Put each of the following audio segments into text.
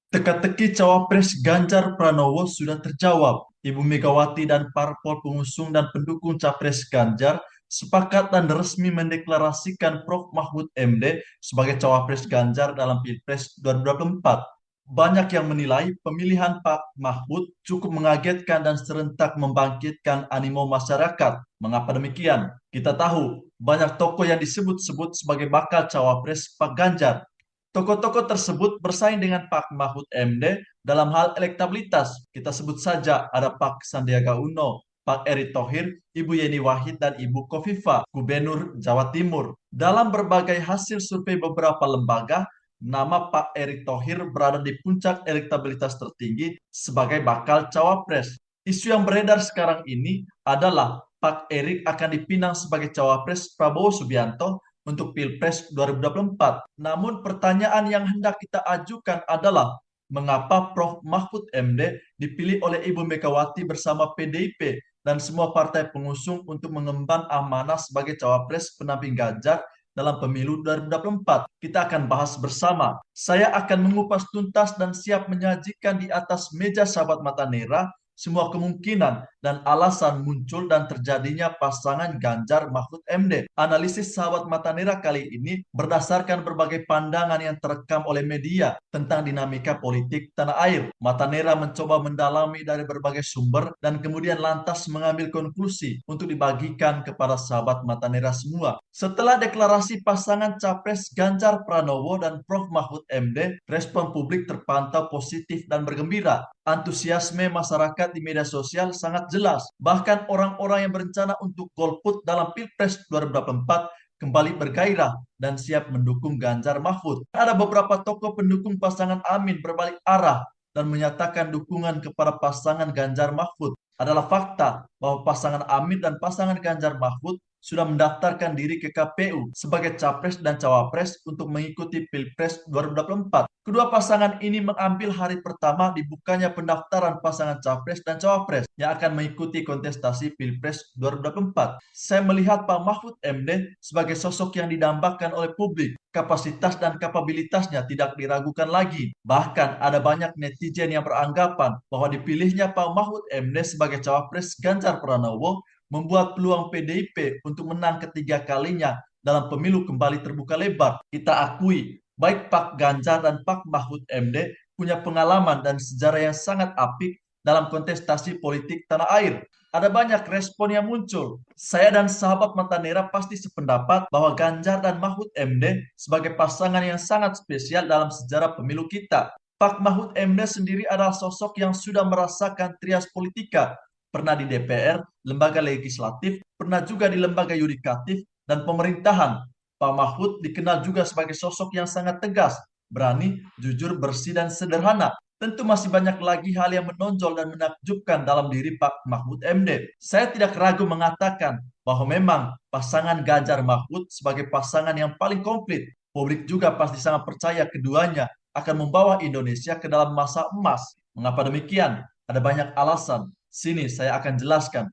Teka-teki cawapres Ganjar Pranowo sudah terjawab. Ibu Megawati dan parpol pengusung dan pendukung capres Ganjar sepakat dan resmi mendeklarasikan Prof. Mahfud MD sebagai cawapres Ganjar dalam Pilpres 2024. Banyak yang menilai pemilihan Pak Mahfud cukup mengagetkan dan serentak membangkitkan animo masyarakat. Mengapa demikian? Kita tahu banyak tokoh yang disebut-sebut sebagai bakal cawapres Pak Ganjar. Tokoh-tokoh tersebut bersaing dengan Pak Mahfud MD dalam hal elektabilitas. Kita sebut saja ada Pak Sandiaga Uno, Pak Erick Thohir, Ibu Yeni Wahid, dan Ibu Kofifa, Gubernur Jawa Timur. Dalam berbagai hasil survei beberapa lembaga, nama Pak Erick Thohir berada di puncak elektabilitas tertinggi sebagai bakal cawapres. Isu yang beredar sekarang ini adalah Pak Erick akan dipinang sebagai cawapres Prabowo Subianto untuk Pilpres 2024. Namun pertanyaan yang hendak kita ajukan adalah mengapa Prof. Mahfud MD dipilih oleh Ibu Megawati bersama PDIP dan semua partai pengusung untuk mengemban amanah sebagai cawapres pendamping Ganjar dalam pemilu 2024. Kita akan bahas bersama. Saya akan mengupas tuntas dan siap menyajikan di atas meja sahabat mata Nera semua kemungkinan dan alasan muncul dan terjadinya pasangan Ganjar Mahfud MD. Analisis sahabat mata Nera kali ini berdasarkan berbagai pandangan yang terekam oleh media tentang dinamika politik tanah air. Mata Nera mencoba mendalami dari berbagai sumber dan kemudian lantas mengambil konklusi untuk dibagikan kepada sahabat mata Nera semua. Setelah deklarasi pasangan capres Ganjar Pranowo dan Prof. Mahfud MD, respon publik terpantau positif dan bergembira. Antusiasme masyarakat di media sosial sangat jelas. Bahkan orang-orang yang berencana untuk golput dalam Pilpres 2024 kembali bergairah dan siap mendukung Ganjar Mahfud. Ada beberapa tokoh pendukung pasangan Amin berbalik arah dan menyatakan dukungan kepada pasangan Ganjar Mahfud. Adalah fakta bahwa pasangan Amin dan pasangan Ganjar Mahfud sudah mendaftarkan diri ke KPU sebagai capres dan cawapres untuk mengikuti Pilpres 2024. Kedua pasangan ini mengambil hari pertama dibukanya pendaftaran pasangan capres dan cawapres yang akan mengikuti kontestasi Pilpres 2024. Saya melihat Pak Mahfud MD sebagai sosok yang didambakan oleh publik. Kapasitas dan kapabilitasnya tidak diragukan lagi. Bahkan ada banyak netizen yang beranggapan bahwa dipilihnya Pak Mahfud MD sebagai cawapres Ganjar Pranowo membuat peluang PDIP untuk menang ketiga kalinya dalam pemilu kembali terbuka lebar. Kita akui, baik Pak Ganjar dan Pak Mahfud MD punya pengalaman dan sejarah yang sangat apik dalam kontestasi politik tanah air. Ada banyak respon yang muncul. Saya dan sahabat mata Nera pasti sependapat bahwa Ganjar dan Mahfud MD sebagai pasangan yang sangat spesial dalam sejarah pemilu kita. Pak Mahfud MD sendiri adalah sosok yang sudah merasakan trias politika, pernah di DPR, lembaga legislatif, pernah juga di lembaga yudikatif dan pemerintahan. Pak Mahfud dikenal juga sebagai sosok yang sangat tegas, berani, jujur, bersih, dan sederhana. Tentu masih banyak lagi hal yang menonjol dan menakjubkan dalam diri Pak Mahfud MD. Saya tidak ragu mengatakan bahwa memang pasangan Ganjar Mahfud sebagai pasangan yang paling komplit. Publik juga pasti sangat percaya keduanya akan membawa Indonesia ke dalam masa emas. Mengapa demikian? Ada banyak alasan. Sini saya akan jelaskan.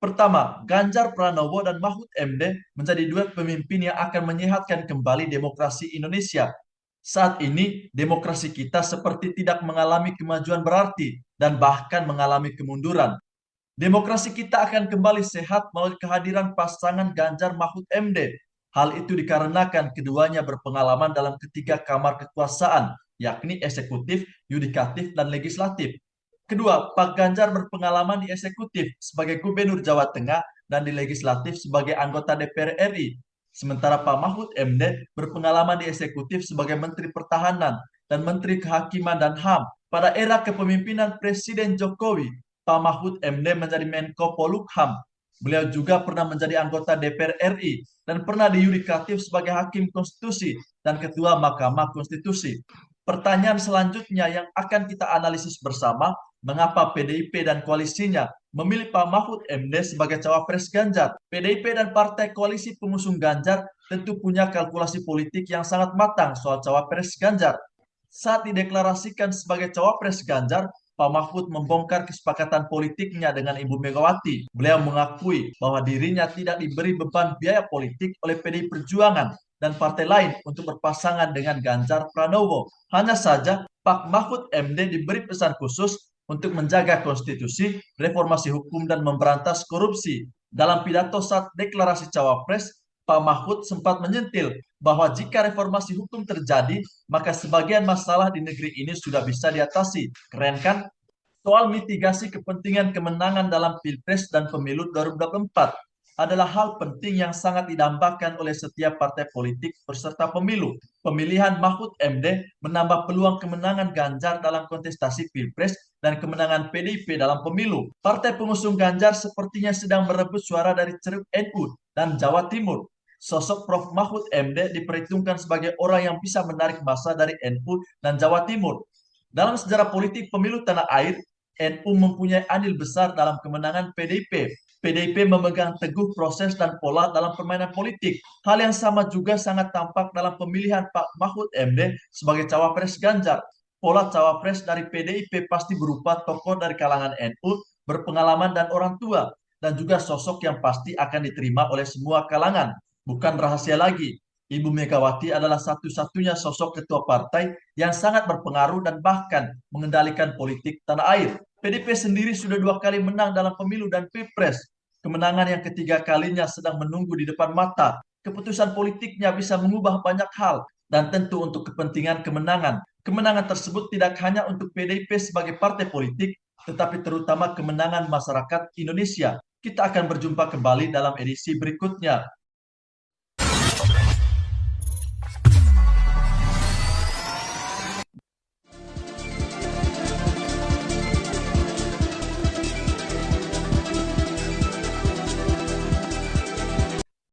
Pertama, Ganjar Pranowo dan Mahfud MD menjadi duet pemimpin yang akan menyehatkan kembali demokrasi Indonesia. Saat ini, demokrasi kita seperti tidak mengalami kemajuan berarti dan bahkan mengalami kemunduran. Demokrasi kita akan kembali sehat melalui kehadiran pasangan Ganjar Mahfud MD. Hal itu dikarenakan keduanya berpengalaman dalam ketiga kamar kekuasaan, yakni eksekutif, yudikatif, dan legislatif. Kedua, Pak Ganjar berpengalaman di eksekutif sebagai Gubernur Jawa Tengah dan di legislatif sebagai anggota DPR RI. Sementara Pak Mahfud MD berpengalaman di eksekutif sebagai Menteri Pertahanan dan Menteri Kehakiman dan HAM. Pada era kepemimpinan Presiden Jokowi, Pak Mahfud MD menjadi Menko Polhukam. Beliau juga pernah menjadi anggota DPR RI dan pernah di yudikatif sebagai Hakim Konstitusi dan Ketua Mahkamah Konstitusi. Pertanyaan selanjutnya yang akan kita analisis bersama, mengapa PDIP dan koalisinya memilih Pak Mahfud MD sebagai cawapres Ganjar? PDIP dan partai koalisi pengusung Ganjar tentu punya kalkulasi politik yang sangat matang soal cawapres Ganjar. Saat dideklarasikan sebagai cawapres Ganjar, Pak Mahfud membongkar kesepakatan politiknya dengan Ibu Megawati. Beliau mengakui bahwa dirinya tidak diberi beban biaya politik oleh PDI Perjuangan dan partai lain untuk berpasangan dengan Ganjar Pranowo. Hanya saja Pak Mahfud MD diberi pesan khusus untuk menjaga konstitusi, reformasi hukum, dan memberantas korupsi. Dalam pidato saat deklarasi cawapres, Pak Mahfud sempat menyentil bahwa jika reformasi hukum terjadi, maka sebagian masalah di negeri ini sudah bisa diatasi. Keren kan? Soal mitigasi kepentingan kemenangan dalam Pilpres dan Pemilu 2024 adalah hal penting yang sangat didambakan oleh setiap partai politik peserta pemilu. Pemilihan Mahfud MD menambah peluang kemenangan Ganjar dalam kontestasi Pilpres dan kemenangan PDIP dalam pemilu. Partai pengusung Ganjar sepertinya sedang merebut suara dari ceruk NU dan Jawa Timur. Sosok Prof. Mahfud MD diperhitungkan sebagai orang yang bisa menarik massa dari NU dan Jawa Timur. Dalam sejarah politik pemilu tanah air, NU mempunyai andil besar dalam kemenangan PDIP. PDIP memegang teguh proses dan pola dalam permainan politik. Hal yang sama juga sangat tampak dalam pemilihan Pak Mahfud MD sebagai cawapres Ganjar. Pola cawapres dari PDIP pasti berupa tokoh dari kalangan NU, berpengalaman dan orang tua, dan juga sosok yang pasti akan diterima oleh semua kalangan. Bukan rahasia lagi, Ibu Megawati adalah satu-satunya sosok ketua partai yang sangat berpengaruh dan bahkan mengendalikan politik tanah air. PDIP sendiri sudah 2 kali menang dalam pemilu dan pilpres. Kemenangan yang ketiga kalinya sedang menunggu di depan mata. Keputusan politiknya bisa mengubah banyak hal dan tentu untuk kepentingan kemenangan. Kemenangan tersebut tidak hanya untuk PDIP sebagai partai politik, tetapi terutama kemenangan masyarakat Indonesia. Kita akan berjumpa kembali dalam edisi berikutnya.